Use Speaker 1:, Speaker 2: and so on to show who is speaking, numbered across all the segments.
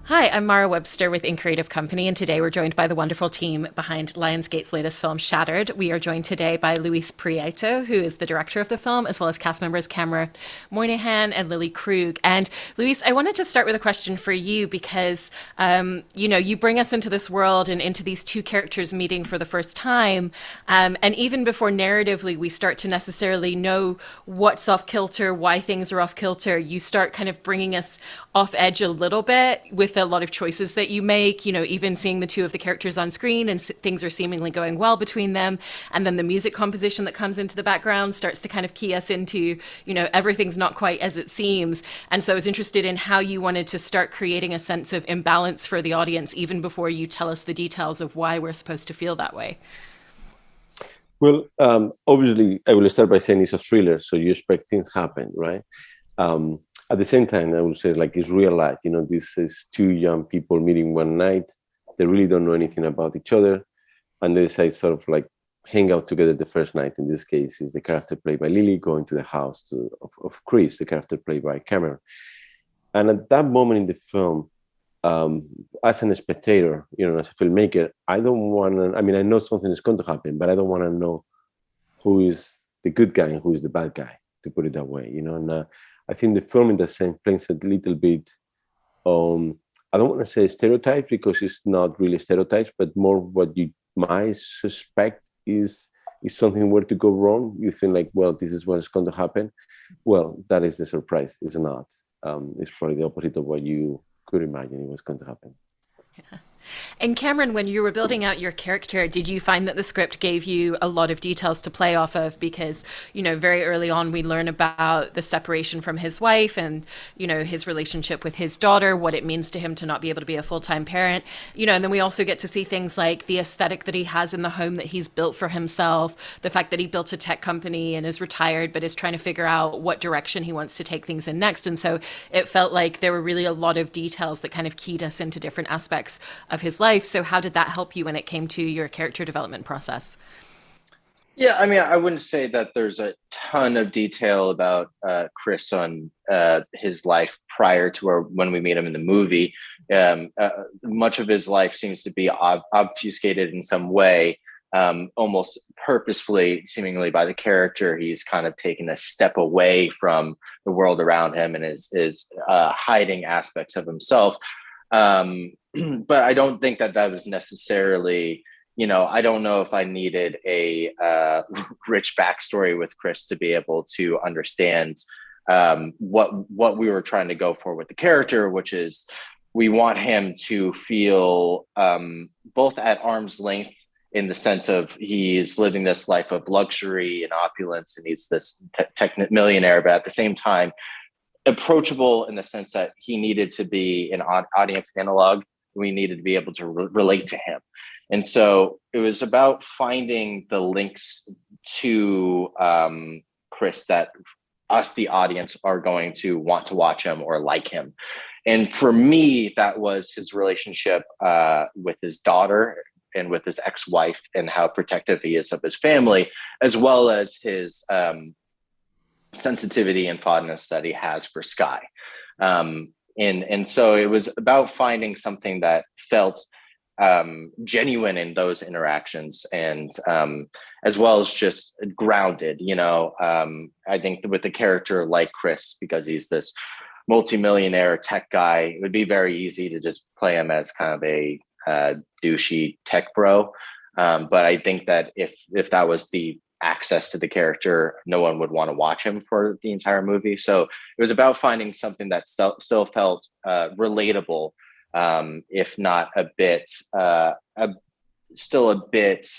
Speaker 1: Hi, I'm Mara Webster with In Creative Company, and today we're joined by the wonderful team behind Lionsgate's latest film, Shattered. We are joined today by Luis Prieto, who is the director of the film, as well as cast members Cameron Moynihan and Lilly Krug. And Luis, I wanted to start with a question for you because, you bring us into this world and into these two characters meeting for the first time. And even before narratively we start to necessarily know what's off kilter, why things are off kilter, you start kind of bringing us off edge a little bit with a lot of choices that you make, even seeing the two of the characters on screen and things are seemingly going well between them. And then the music composition that comes into the background starts to kind of key us into, everything's not quite as it seems. And so I was interested in how you wanted to start creating a sense of imbalance for the audience, even before you tell us the details of why we're supposed to feel that way.
Speaker 2: Well, obviously, I will start by saying it's a thriller, so you expect things happen, right? At the same time, I would say like it's real life. This is two young people meeting one night. They really don't know anything about each other, and they decide sort of like hang out together the first night. In this case, is the character played by Lily going to the house of Chris, the character played by Cameron. And at that moment in the film, as a spectator, as a filmmaker, I don't want to. I mean, I know something is going to happen, but I don't want to know who is the good guy and who is the bad guy, to put it that way. And I think the film in that sense plays a little bit, I don't want to say stereotypes because it's not really stereotypes, but more what you might suspect is if something were to go wrong, you think like, well, this is what's going to happen. Well, that is the surprise. It's not. It's probably the opposite of what you could imagine it was going to happen.
Speaker 1: Yeah. And Cameron, when you were building out your character, did you find that the script gave you a lot of details to play off of? Because, very early on, we learn about the separation from his wife and, his relationship with his daughter, what it means to him to not be able to be a full-time parent, and then we also get to see things like the aesthetic that he has in the home that he's built for himself, the fact that he built a tech company and is retired, but is trying to figure out what direction he wants to take things in next. And so it felt like there were really a lot of details that kind of keyed us into different aspects of his life. So how did that help you when it came to your character development process?
Speaker 3: Yeah, I mean, I wouldn't say that there's a ton of detail about Chris on his life prior to when we meet him in the movie. Much of his life seems to be obfuscated in some way, almost purposefully, seemingly by the character. He's kind of taken a step away from the world around him and is hiding aspects of himself. But I don't think that was necessarily, I don't know if I needed a rich backstory with Chris to be able to understand what we were trying to go for with the character, which is we want him to feel both at arm's length in the sense of he's living this life of luxury and opulence and he's this millionaire, but at the same time, approachable in the sense that he needed to be an audience analog. We needed to be able to relate to him. And so it was about finding the links to Chris that us, the audience, are going to want to watch him or like him. And for me, that was his relationship with his daughter and with his ex-wife and how protective he is of his family, as well as his sensitivity and fondness that he has for Sky. And so it was about finding something that felt genuine in those interactions and as well as just grounded, I think with the character like Chris, because he's this multimillionaire tech guy, it would be very easy to just play him as kind of a douchey tech bro. But I think that if that was the access to the character, no one would want to watch him for the entire movie. So it was about finding something that still felt relatable, if not a bit, still a bit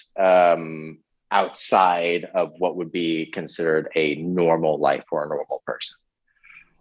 Speaker 3: outside of what would be considered a normal life for a normal person.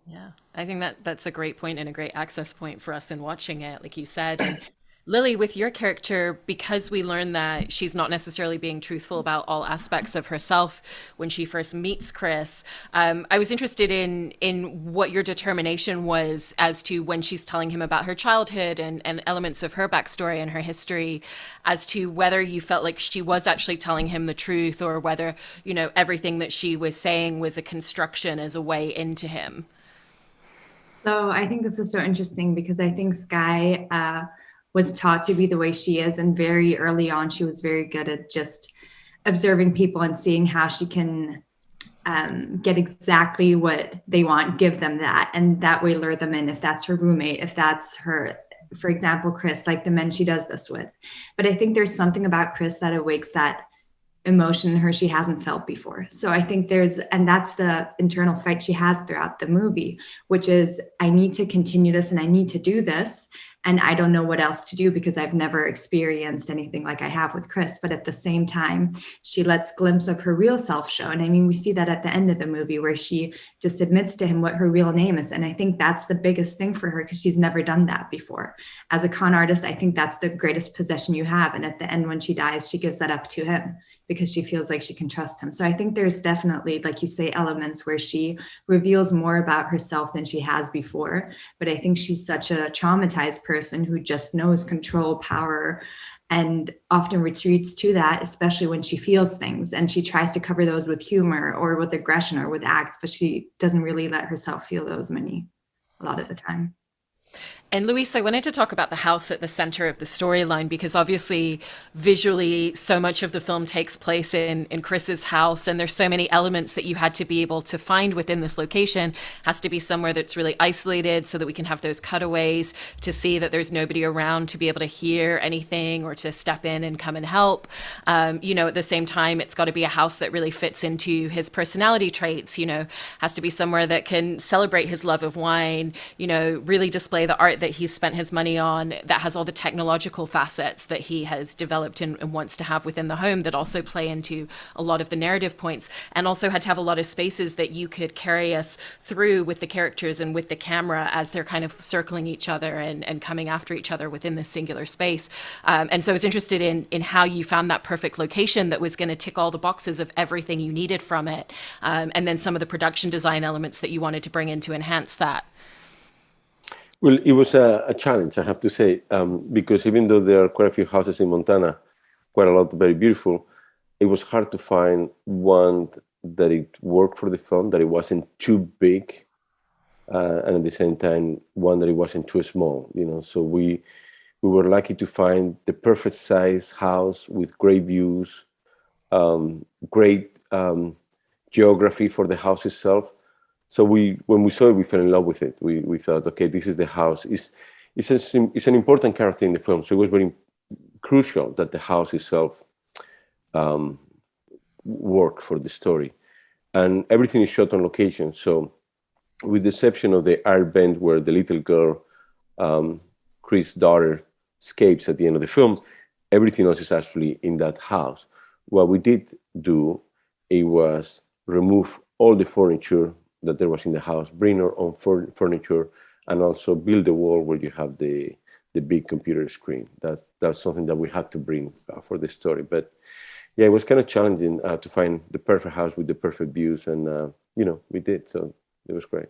Speaker 1: Yeah, I think that's a great point and a great access point for us in watching it, like you said. And Lily, with your character, because we learn that she's not necessarily being truthful about all aspects of herself when she first meets Chris, I was interested in what your determination was as to when she's telling him about her childhood and elements of her backstory and her history, as to whether you felt like she was actually telling him the truth or whether, everything that she was saying was a construction as a way into him.
Speaker 4: So I think this is so interesting because I think Sky was taught to be the way she is, and very early on she was very good at just observing people and seeing how she can get exactly what they want, give them that, and that way lure them in. If that's her roommate, if that's her, for example, Chris, like the men she does this with. But I think there's something about Chris that awakes that emotion in her she hasn't felt before. So I think and that's the internal fight she has throughout the movie, which is, I need to continue this and I need to do this. And I don't know what else to do because I've never experienced anything like I have with Chris. But at the same time, she lets glimpse of her real self show. And I mean, we see that at the end of the movie where she just admits to him what her real name is. And I think that's the biggest thing for her because she's never done that before. As a con artist, I think that's the greatest possession you have. And at the end, when she dies, she gives that up to him because she feels like she can trust him. So I think there's definitely, like you say, elements where she reveals more about herself than she has before. But I think she's such a traumatized person who just knows control, power, and often retreats to that, especially when she feels things. And she tries to cover those with humor or with aggression or with acts, but she doesn't really let herself feel those a lot of the time.
Speaker 1: And Luis, I wanted to talk about the house at the center of the storyline because obviously visually so much of the film takes place in Chris's house, and there's so many elements that you had to be able to find within this location. Has to be somewhere that's really isolated so that we can have those cutaways to see that there's nobody around to be able to hear anything or to step in and come and help. At the same time, it's got to be a house that really fits into his personality traits, has to be somewhere that can celebrate his love of wine, really display the art that he's spent his money on, that has all the technological facets that he has developed and wants to have within the home that also play into a lot of the narrative points, and also had to have a lot of spaces that you could carry us through with the characters and with the camera as they're kind of circling each other and coming after each other within this singular space. And so I was interested in how you found that perfect location that was going to tick all the boxes of everything you needed from it, and then some of the production design elements that you wanted to bring in to enhance that.
Speaker 2: Well, it was a challenge, I have to say, because even though there are quite a few houses in Montana, quite a lot very beautiful, it was hard to find one that it worked for the film, that it wasn't too big, and at the same time, one that it wasn't too small. So we were lucky to find the perfect size house with great views, great geography for the house itself. So when we saw it, we fell in love with it. We thought, okay, this is the house. It's an important character in the film. So it was very crucial that the house itself worked for the story. And everything is shot on location. So with the exception of the air vent where the little girl, Chris' daughter, escapes at the end of the film, everything else is actually in that house. What we did do, it was remove all the furniture that there was in the house, bring our own furniture, and also build a wall where you have the big computer screen. That's something that we had to bring for the story. But yeah, it was kind of challenging to find the perfect house with the perfect views, and we did. So it was great.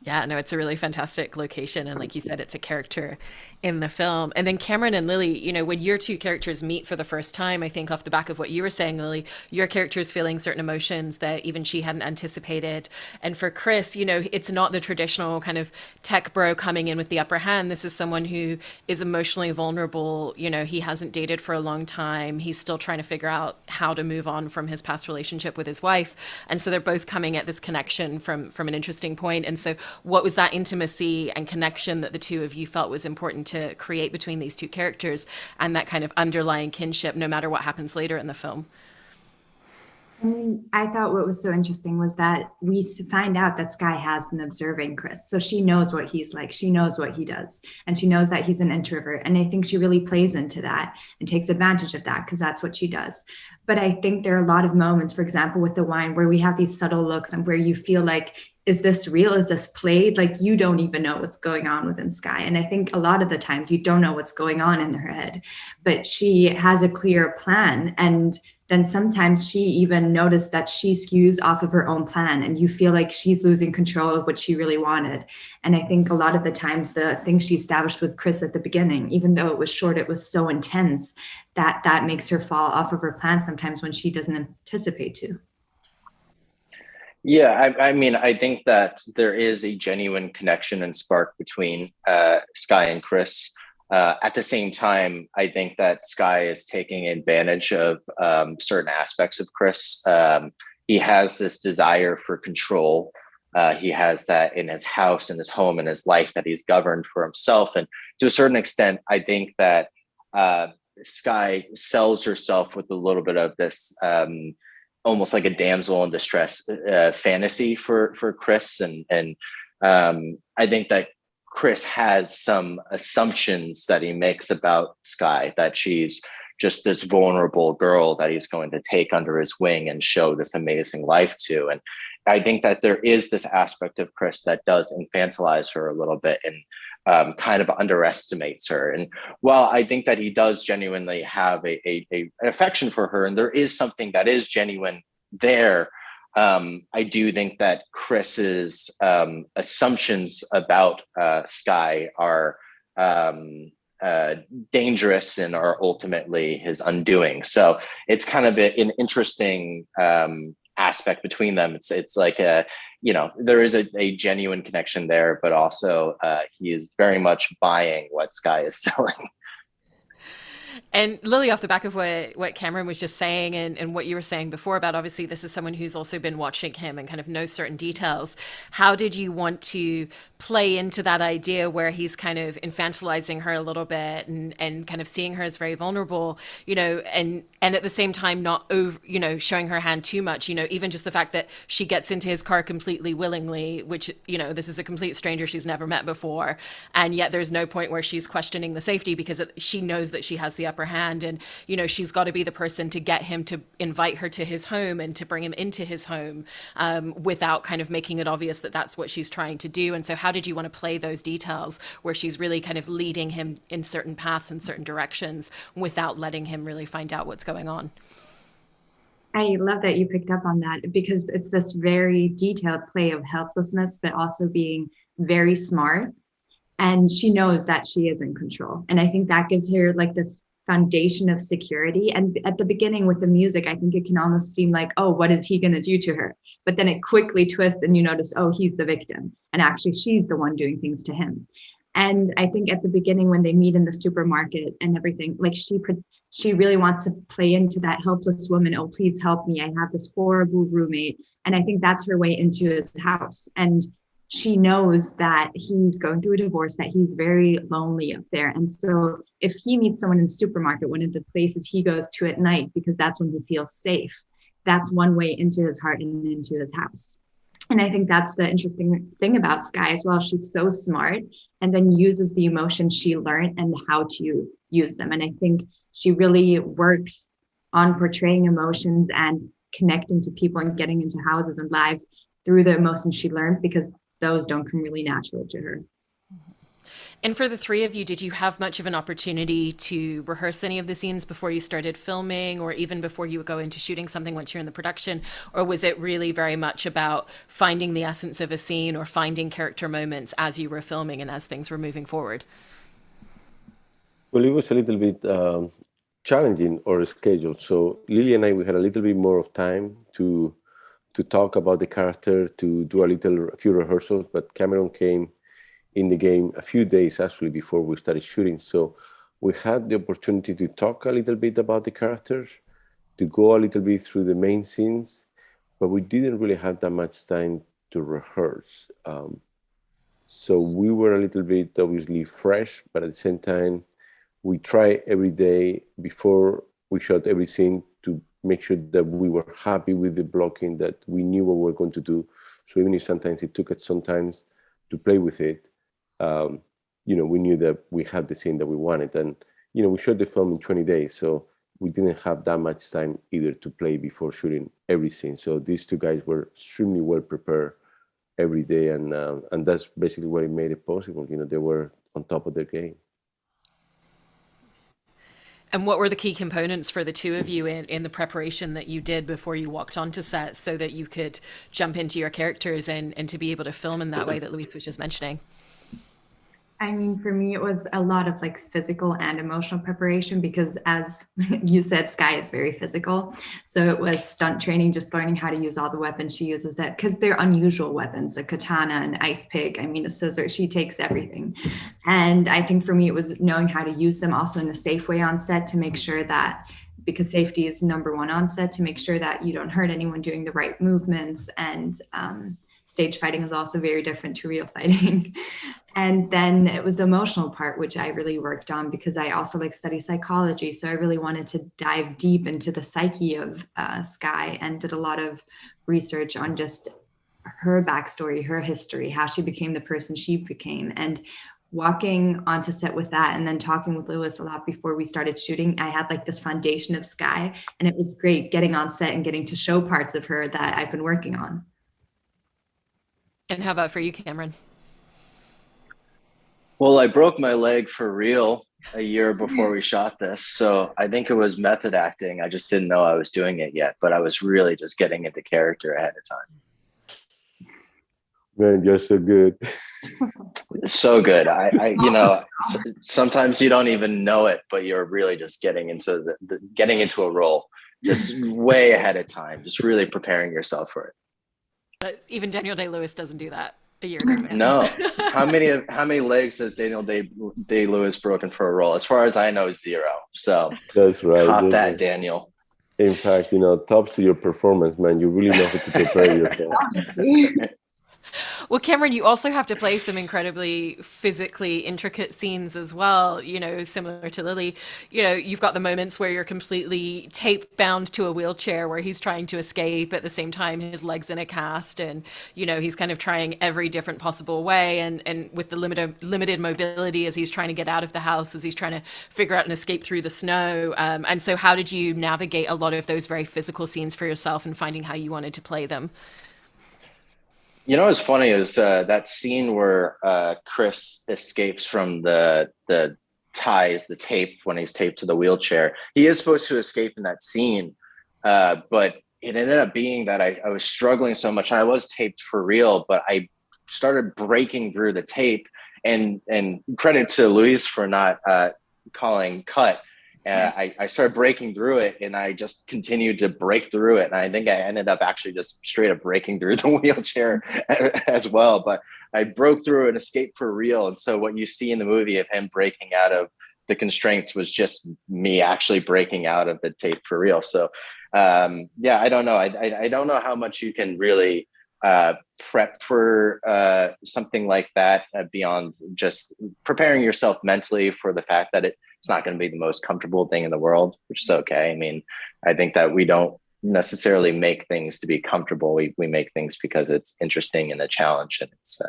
Speaker 1: Yeah, no, it's a really fantastic location. And like you said, it's a character in the film. And then Cameron and Lilly, when your two characters meet for the first time, I think off the back of what you were saying, Lilly, your character is feeling certain emotions that even she hadn't anticipated. And for Chris, it's not the traditional kind of tech bro coming in with the upper hand. This is someone who is emotionally vulnerable. He hasn't dated for a long time. He's still trying to figure out how to move on from his past relationship with his wife. And so they're both coming at this connection from an interesting point. And so what was that intimacy and connection that the two of you felt was important to create between these two characters, and that kind of underlying kinship no matter what happens later in the film?
Speaker 4: I thought what was so interesting was that we find out that Sky has been observing Chris. So she knows what he's like. She knows what he does. And she knows that he's an introvert. And I think she really plays into that and takes advantage of that because that's what she does. But I think there are a lot of moments, for example, with the wine, where we have these subtle looks and where you feel like, is this real? Is this played? Like, you don't even know what's going on within Sky. And I think a lot of the times you don't know what's going on in her head, but she has a clear plan. And then sometimes she even noticed that she skews off of her own plan, and you feel like she's losing control of what she really wanted. And I think a lot of the times the things she established with Chris at the beginning, even though it was short, it was so intense that makes her fall off of her plan sometimes when she doesn't anticipate to.
Speaker 3: Yeah, I mean, I think that there is a genuine connection and spark between Sky and Chris. At the same time, I think that Sky is taking advantage of certain aspects of Chris. He has this desire for control. He has that in his house, in his home, in his life that he's governed for himself. And to a certain extent, I think that Sky sells herself with a little bit of this. Almost like a damsel in distress fantasy for Chris, and I think that Chris has some assumptions that he makes about Sky, that she's just this vulnerable girl that he's going to take under his wing and show this amazing life to. And I think that there is this aspect of Chris that does infantilize her a little bit and kind of underestimates her. And while I think that he does genuinely have an affection for her, and there is something that is genuine there, I do think that Chris's assumptions about Sky are dangerous and are ultimately his undoing. So it's kind of an interesting aspect between them. It's like there is a genuine connection there, but also he is very much buying what Sky is selling.
Speaker 1: And Lily, off the back of what Cameron was just saying and what you were saying before about, obviously this is someone who's also been watching him and kind of knows certain details. How did you want to play into that idea where he's kind of infantilizing her a little bit and kind of seeing her as very vulnerable, and at the same time not over, showing her hand too much, even just the fact that she gets into his car completely willingly, which, this is a complete stranger she's never met before. And yet there's no point where she's questioning the safety because she knows that she has the upper hand, and she's got to be the person to get him to invite her to his home and to bring him into his home without kind of making it obvious that that's what she's trying to do. And so how did you want to play those details where she's really kind of leading him in certain paths and certain directions without letting him really find out what's going on?
Speaker 4: I love that you picked up on that, because it's this very detailed play of helplessness, but also being very smart. And she knows that she is in control. And I think that gives her like this foundation of security. And at the beginning with the music, I think it can almost seem like, oh, what is he going to do to her? But then it quickly twists and you notice, oh, he's the victim. And actually, she's the one doing things to him. And I think at the beginning when they meet in the supermarket and everything, like she really wants to play into that helpless woman. Oh, please help me. I have this horrible roommate. And I think that's her way into his house. And she knows that he's going through a divorce, that he's very lonely up there. And so if he meets someone in the supermarket, one of the places he goes to at night, because that's when he feels safe, that's one way into his heart and into his house. And I think that's the interesting thing about Sky as well. She's so smart and then uses the emotions she learned and how to use them. And I think she really works on portraying emotions and connecting to people and getting into houses and lives through the emotions she learned, because those don't come really natural to her.
Speaker 1: And for the three of you, did you have much of an opportunity to rehearse any of the scenes before you started filming, or even before you would go into shooting something once you're in the production? Or was it really very much about finding the essence of a scene or finding character moments as you were filming and as things were moving forward?
Speaker 2: Well, it was a little bit challenging our schedule. So Lily and I, we had a little bit more of time to talk about the character, to do a few rehearsals, but Cameron came in the game a few days actually before we started shooting. So we had the opportunity to talk a little bit about the characters, to go a little bit through the main scenes, but we didn't really have that much time to rehearse. So we were a little bit obviously fresh, but at the same time, we try every day before we shot every scene to make sure that we were happy with the blocking, that we knew what we were going to do. So even if sometimes it took us sometimes to play with it, we knew that we had the scene that we wanted. And, we shot the film in 20 days. So we didn't have that much time either to play before shooting every scene. So these two guys were extremely well prepared every day. And that's basically what it made it possible. They were on top of their game.
Speaker 1: And what were the key components for the two of you in the preparation that you did before you walked onto set so that you could jump into your characters and to be able to film in that way that Luis was just mentioning?
Speaker 4: I mean, for me, it was a lot of like physical and emotional preparation because, as you said, Sky is very physical. So it was stunt training, just learning how to use all the weapons she uses, that because they're unusual weapons, a katana, an ice pick, I mean, a scissor, she takes everything. And I think for me, it was knowing how to use them also in a safe way on set to make sure that, because safety is number one on set, to make sure that you don't hurt anyone doing the right movements. And stage fighting is also very different to real fighting. And then it was the emotional part, which I really worked on because I also like study psychology. So I really wanted to dive deep into the psyche of Sky and did a lot of research on just her backstory, her history, how she became the person she became. And walking onto set with that and then talking with Lewis a lot before we started shooting, I had like this foundation of Sky, and it was great getting on set and getting to show parts of her that I've been working on.
Speaker 1: And how about for you, Cameron?
Speaker 3: Well, I broke my leg for real a year before we shot this. So I think it was method acting. I just didn't know I was doing it yet, but I was really just getting into character ahead of time.
Speaker 2: Man, you're so good.
Speaker 3: So good. I sometimes you don't even know it, but you're really just getting into getting into a role just way ahead of time, just really preparing yourself for it.
Speaker 1: But even Daniel Day-Lewis doesn't do that a year ago.
Speaker 3: No. How many legs has Daniel Day-Lewis broken for a role? As far as I know, 0. So
Speaker 2: that's right.
Speaker 3: Caught that, Daniel.
Speaker 2: In fact, tops to your performance, man. You really know how to prepare yourself.
Speaker 1: Well, Cameron, you also have to play some incredibly physically intricate scenes as well, similar to Lilly. You've got the moments where you're completely tape bound to a wheelchair where he's trying to escape. At the same time, his leg's in a cast and, he's kind of trying every different possible way. And with the limited mobility as he's trying to get out of the house, as he's trying to figure out an escape through the snow. And so how did you navigate a lot of those very physical scenes for yourself and finding how you wanted to play them?
Speaker 3: What's funny is that scene where Chris escapes from the ties, the tape, when he's taped to the wheelchair. He is supposed to escape in that scene, but it ended up being that I was struggling so much. I was taped for real, but I started breaking through the tape. And credit to Luis for not calling cut. I started breaking through it, and I just continued to break through it. And I think I ended up actually just straight up breaking through the wheelchair as well. But I broke through and escaped for real. And so what you see in the movie of him breaking out of the constraints was just me actually breaking out of the tape for real. So I don't know. I don't know how much you can really prep for something like that beyond just preparing yourself mentally for the fact that it's not going to be the most comfortable thing in the world, which is okay. I mean, I think that we don't necessarily make things to be comfortable. We make things because it's interesting and a challenge. And it's,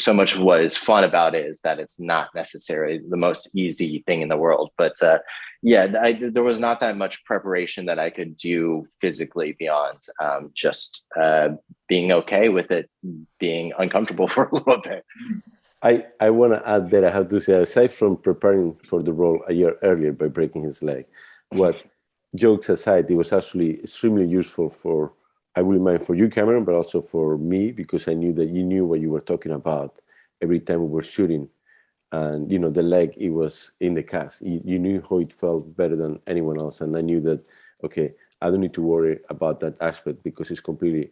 Speaker 3: so much of what is fun about it is that it's not necessarily the most easy thing in the world. But there was not that much preparation that I could do physically beyond just being okay with it being uncomfortable for a little bit.
Speaker 2: I want to add that I have to say, aside from preparing for the role a year earlier by breaking his leg, what jokes aside, it was actually extremely useful for, I wouldn't mind for you, Cameron, but also for me, because I knew that you knew what you were talking about every time we were shooting. And, the leg, it was in the cast. You knew how it felt better than anyone else. And I knew that, okay, I don't need to worry about that aspect because it's completely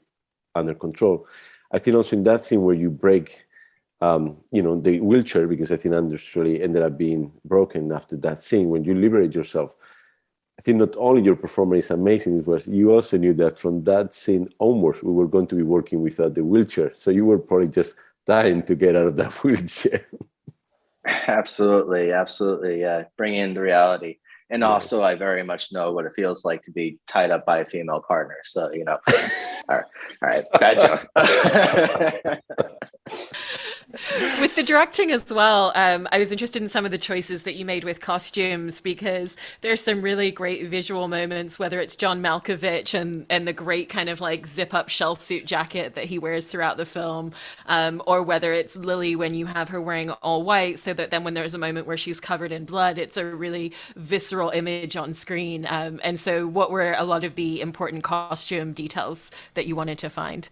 Speaker 2: under control. I think also in that scene where you break the wheelchair, because I think Anders really ended up being broken after that scene. When you liberate yourself, I think not only your performance is amazing, it was you also knew that from that scene onwards, we were going to be working without the wheelchair. So you were probably just dying to get out of that wheelchair.
Speaker 3: Absolutely. Yeah. Bring in the reality. And also, I very much know what it feels like to be tied up by a female partner. So, all right, bad joke.
Speaker 1: With the directing as well, I was interested in some of the choices that you made with costumes, because there's some really great visual moments, whether it's John Malkovich and the great kind of like zip up shell suit jacket that he wears throughout the film, or whether it's Lilly when you have her wearing all white, so that then when there's a moment where she's covered in blood, it's a really visceral image on screen. And so what were a lot of the important costume details that you wanted to find?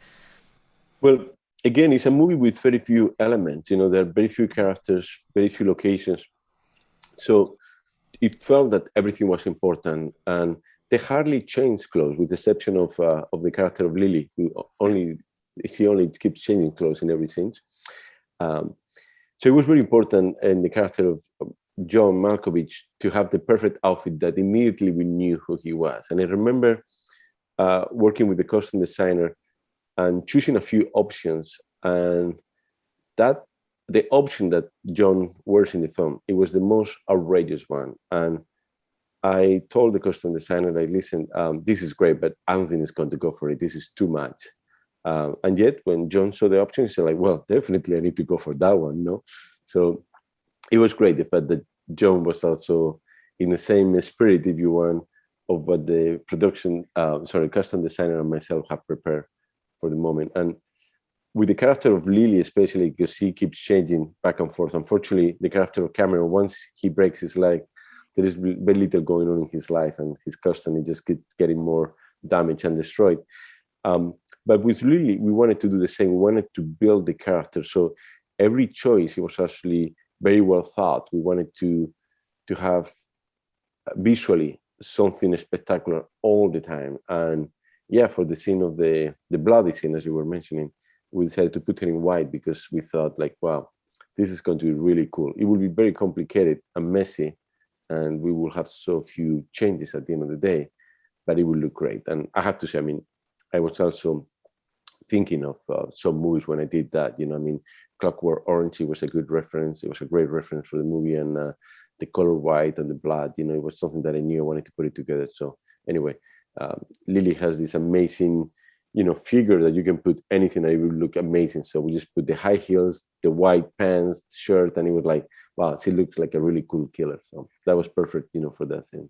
Speaker 2: Well, again, it's a movie with very few elements. There are very few characters, very few locations. So it felt that everything was important, and they hardly changed clothes, with the exception of the character of Lilly, who only keeps changing clothes in every scene. So it was very important in the character of John Malkovich to have the perfect outfit that immediately we knew who he was. And I remember working with the costume designer and choosing a few options, and that the option that John wears in the film, it was the most outrageous one. And I told the costume designer, like, listen, this is great, but I don't think it's going to go for it. This is too much. And yet, when John saw the option, he said, like, well, definitely I need to go for that one, no? So it was great, the fact that John was also in the same spirit, if you want, of what the costume designer and myself have prepared for the moment. And with the character of Lilly, especially because he keeps changing back and forth. Unfortunately, the character of Cameron, once he breaks his leg, there is very little going on in his life, and his costume just keeps getting more damaged and destroyed. But with Lilly, we wanted to do the same. We wanted to build the character. So every choice, it was actually very well thought. We wanted to have visually something spectacular all the time. And yeah, for the scene of the bloody scene, as you were mentioning, we decided to put it in white because we thought, like, wow, this is going to be really cool. It will be very complicated and messy, and we will have so few changes at the end of the day, but it will look great. And I have to say, I mean, I was also thinking of some movies when I did that. Clockwork Orange, it was a good reference. It was a great reference for the movie, and the color white and the blood, it was something that I knew I wanted to put it together. So anyway, Lilly has this amazing, figure that you can put anything and it will look amazing. So we just put the high heels, the white pants, shirt, and it was like, wow, she looks like a really cool killer. So that was perfect, for that scene.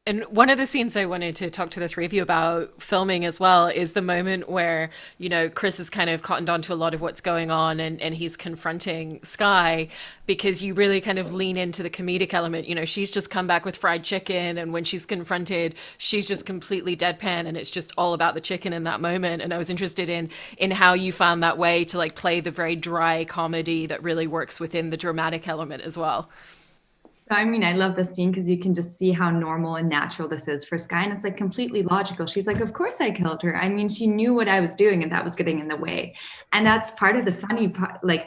Speaker 1: And one of the scenes I wanted to talk to the three of you about filming as well is the moment where, Chris is kind of cottoned onto a lot of what's going on, and he's confronting Sky, because you really kind of lean into the comedic element. She's just come back with fried chicken, and when she's confronted, she's just completely deadpan, and it's just all about the chicken in that moment. And I was interested in how you found that way to like play the very dry comedy that really works within the dramatic element as well.
Speaker 4: I mean, I love this scene because you can just see how normal and natural this is for Sky, and it's like completely logical. She's like, of course I killed her. I mean, she knew what I was doing, and that was getting in the way. And that's part of the funny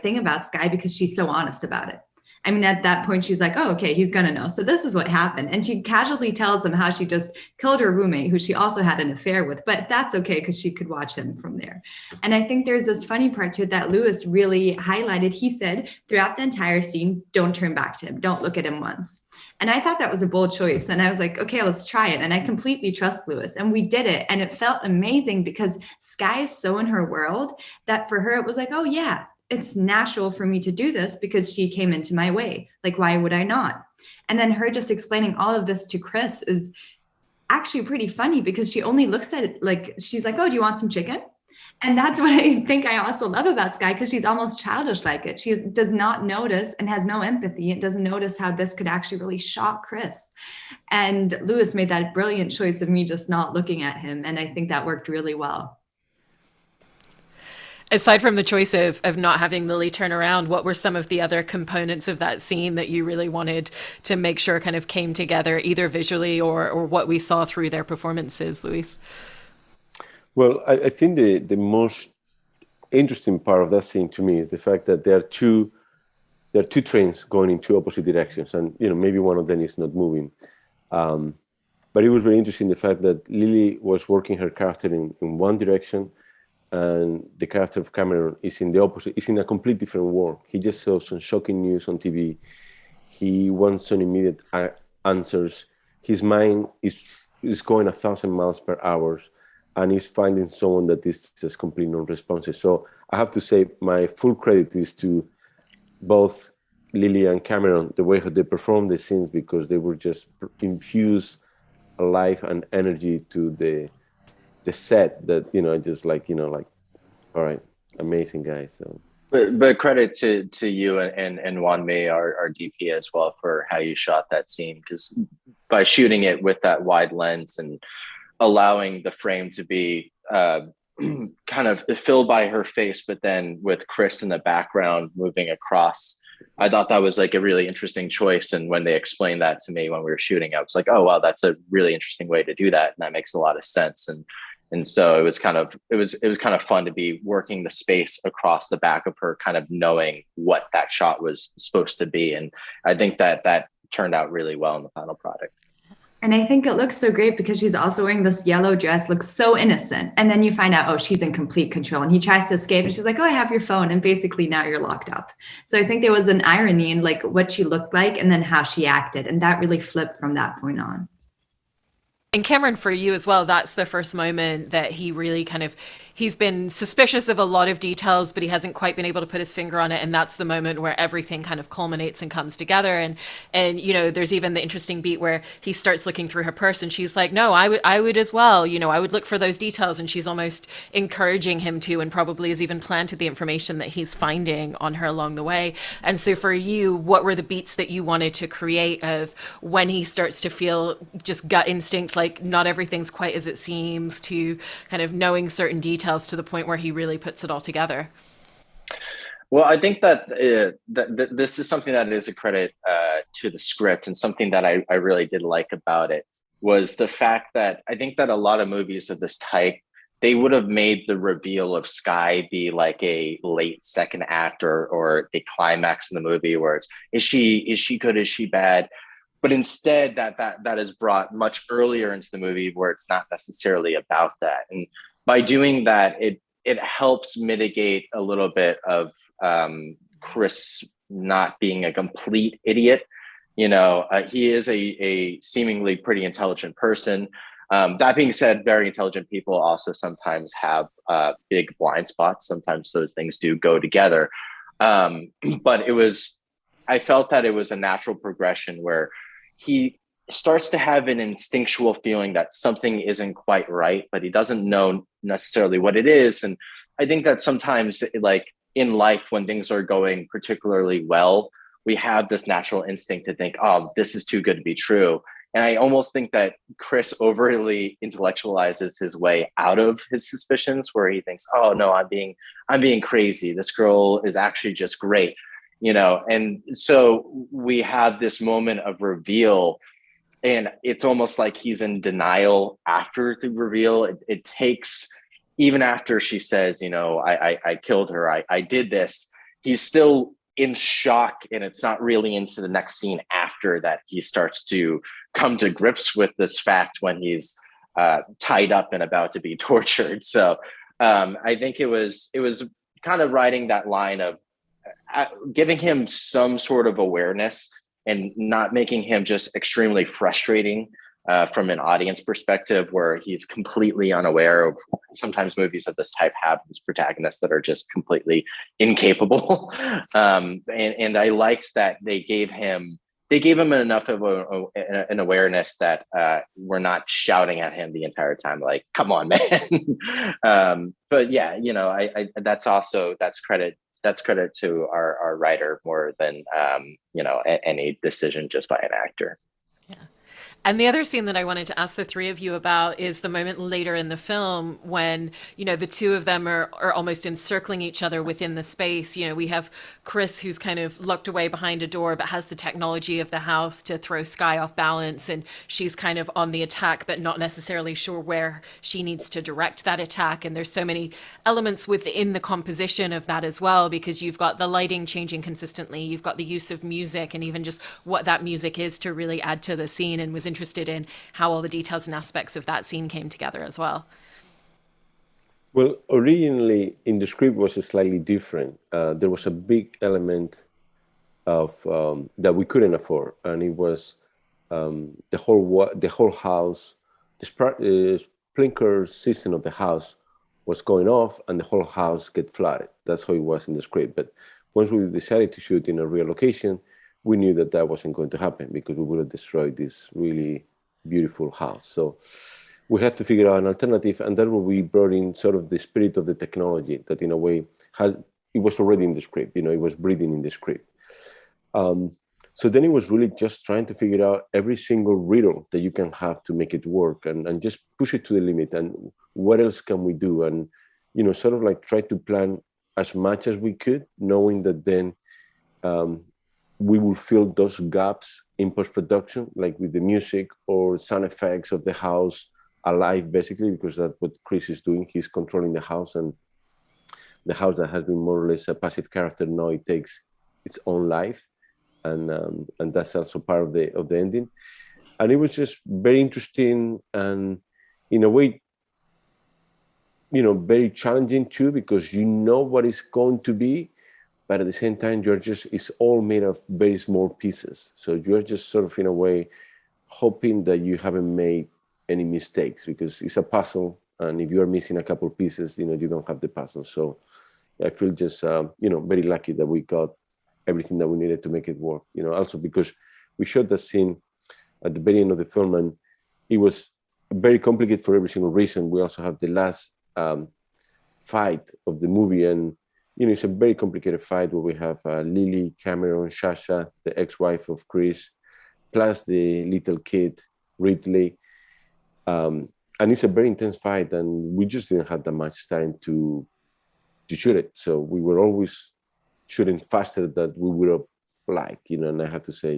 Speaker 4: thing about Sky, because she's so honest about it. I mean, at that point, she's like, oh, okay, he's going to know. So this is what happened. And she casually tells him how she just killed her roommate, who she also had an affair with. But that's okay, because she could watch him from there. And I think there's this funny part to it that Lewis really highlighted. He said throughout the entire scene, don't turn back to him. Don't look at him once. And I thought that was a bold choice. And I was like, okay, let's try it. And I completely trust Lewis. And we did it. And it felt amazing because Sky is so in her world that for her, it was like, oh, yeah, it's natural for me to do this because she came into my way. Like, why would I not? And then her just explaining all of this to Chris is actually pretty funny, because she only looks at it like, she's like, oh, do you want some chicken? And that's what I think I also love about Sky, because she's almost childish like it. She does not notice and has no empathy. It doesn't notice how this could actually really shock Chris. And Lewis made that brilliant choice of me just not looking at him. And I think that worked really well.
Speaker 1: Aside from the choice of not having Lilly turn around, what were some of the other components of that scene that you really wanted to make sure kind of came together, either visually or what we saw through their performances, Luis?
Speaker 2: Well, I think the most interesting part of that scene to me is the fact that there are two trains going in two opposite directions, and maybe one of them is not moving. But it was very interesting, the fact that Lilly was working her character in one direction, and the character of Cameron is in the opposite. It's in a completely different world. He just saw some shocking news on TV. He wants some immediate answers. His mind is going 1,000 miles per hour, and he's finding someone that is just completely non-responsive. So I have to say my full credit is to both Lilly and Cameron, the way how they performed the scenes, because they were just infuse a life and energy to the set that, just like, all right, amazing guys. So.
Speaker 3: But credit to you and Juan May, our DP, as well, for how you shot that scene, because by shooting it with that wide lens and allowing the frame to be kind of filled by her face, but then with Chris in the background moving across. I thought that was like a really interesting choice. And when they explained that to me when we were shooting, I was like, oh, wow, that's a really interesting way to do that. And that makes a lot of sense. And so it was kind of fun to be working the space across the back of her, kind of knowing what that shot was supposed to be. And I think that turned out really well in the final product.
Speaker 4: And I think it looks so great because she's also wearing this yellow dress, looks so innocent. And then you find out, oh, she's in complete control. And he tries to escape and she's like, oh, I have your phone. And basically now you're locked up. So I think there was an irony in like what she looked like and then how she acted. And that really flipped from that point on.
Speaker 1: And Cameron, for you as well, that's the first moment that he really he's been suspicious of a lot of details, but he hasn't quite been able to put his finger on it. And that's the moment where everything kind of culminates and comes together. And you know, there's even the interesting beat where he starts looking through her purse and she's like, no, I would as well. You know, I would look for those details. And she's almost encouraging him to, and probably has even planted the information that he's finding on her along the way. And so for you, what were the beats that you wanted to create of when he starts to feel just gut instinct, like not everything's quite as it seems, to kind of knowing certain details to the point where he really puts it all together?
Speaker 3: Well, I think that this is something that is a credit to the script, and something that I really did like about it was the fact that I think that a lot of movies of this type, they would have made the reveal of Sky be like a late second act or a climax in the movie where it's, is she good, is she bad? But instead that is brought much earlier into the movie where it's not necessarily about that. And by doing that, it helps mitigate a little bit of Chris not being a complete idiot. You know, he is a seemingly pretty intelligent person. That being said, very intelligent people also sometimes have big blind spots. Sometimes those things do go together. But I felt that it was a natural progression where he starts to have an instinctual feeling that something isn't quite right, but he doesn't know necessarily what it is. And I think that sometimes, like in life, when things are going particularly well, we have this natural instinct to think, oh, this is too good to be true. And I almost think that Chris overly intellectualizes his way out of his suspicions, where he thinks, oh no, I'm being crazy. This girl is actually just great, you know? And so we have this moment of reveal, and it's almost like he's in denial after the reveal. It takes, even after she says, you know, I killed her, I did this, he's still in shock. And it's not really into the next scene after that he starts to come to grips with this fact when he's tied up and about to be tortured. So I think it was kind of riding that line of giving him some sort of awareness and not making him just extremely frustrating from an audience perspective, where he's completely unaware of. Sometimes movies of this type have these protagonists that are just completely incapable. And I liked that they gave him enough of an awareness that we're not shouting at him the entire time, like, come on, man. But yeah, you know, that's credit to our writer more than you know, any decision just by an actor.
Speaker 1: Yeah. And the other scene that I wanted to ask the three of you about is the moment later in the film when, you know, the two of them are almost encircling each other within the space. You know, we have Chris, who's kind of locked away behind a door, but has the technology of the house to throw Sky off balance. And she's kind of on the attack, but not necessarily sure where she needs to direct that attack. And there's so many elements within the composition of that as well, because you've got the lighting changing consistently. You've got the use of music, and even just what that music is to really add to the scene, and was interested in how all the details and aspects of that scene came together as well.
Speaker 2: Well, originally in the script was slightly different. There was a big element of that we couldn't afford, and it was the whole house. The sprinkler system of the house was going off, and the whole house get flooded. That's how it was in the script. But once we decided to shoot in a real location, we knew that that wasn't going to happen, because we would have destroyed this really beautiful house. So we had to figure out an alternative, and that we brought in sort of the spirit of the technology that, in a way, it was already in the script. You know, it was breathing in the script. So then it was really just trying to figure out every single riddle that you can have to make it work, and just push it to the limit. And what else can we do? And sort of like try to plan as much as we could, knowing that then we will fill those gaps in post-production, like with the music or sound effects of the house alive, basically, because that's what Chris is doing. He's controlling the house, and the house that has been more or less a passive character now, it takes its own life, and that's also part of the ending. And it was just very interesting, and in a way, very challenging too, because what it's going to be, but at the same time, it's all made of very small pieces. So you're just sort of in a way hoping that you haven't made any mistakes, because it's a puzzle, and if you are missing a couple pieces, you don't have the puzzle. So I feel just very lucky that we got everything that we needed to make it work. Also because we shot the scene at the very end of the film, and it was very complicated for every single reason. We also have the last fight of the movie, and it's a very complicated fight where we have Lily, Cameron, Shasha, the ex-wife of Chris, plus the little kid Ridley, and it's a very intense fight, and we just didn't have that much time to shoot it. So we were always shooting faster than we would have liked, and I have to say,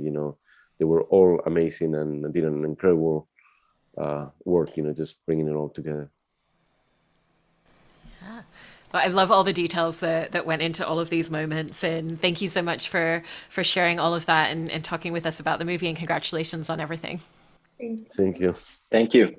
Speaker 2: they were all amazing and did an incredible work, just bringing it all together.
Speaker 1: Yeah. Well, I love all the details that went into all of these moments, and thank you so much for sharing all of that and talking with us about the movie, and congratulations on everything.
Speaker 2: Thank you.
Speaker 3: Thank you.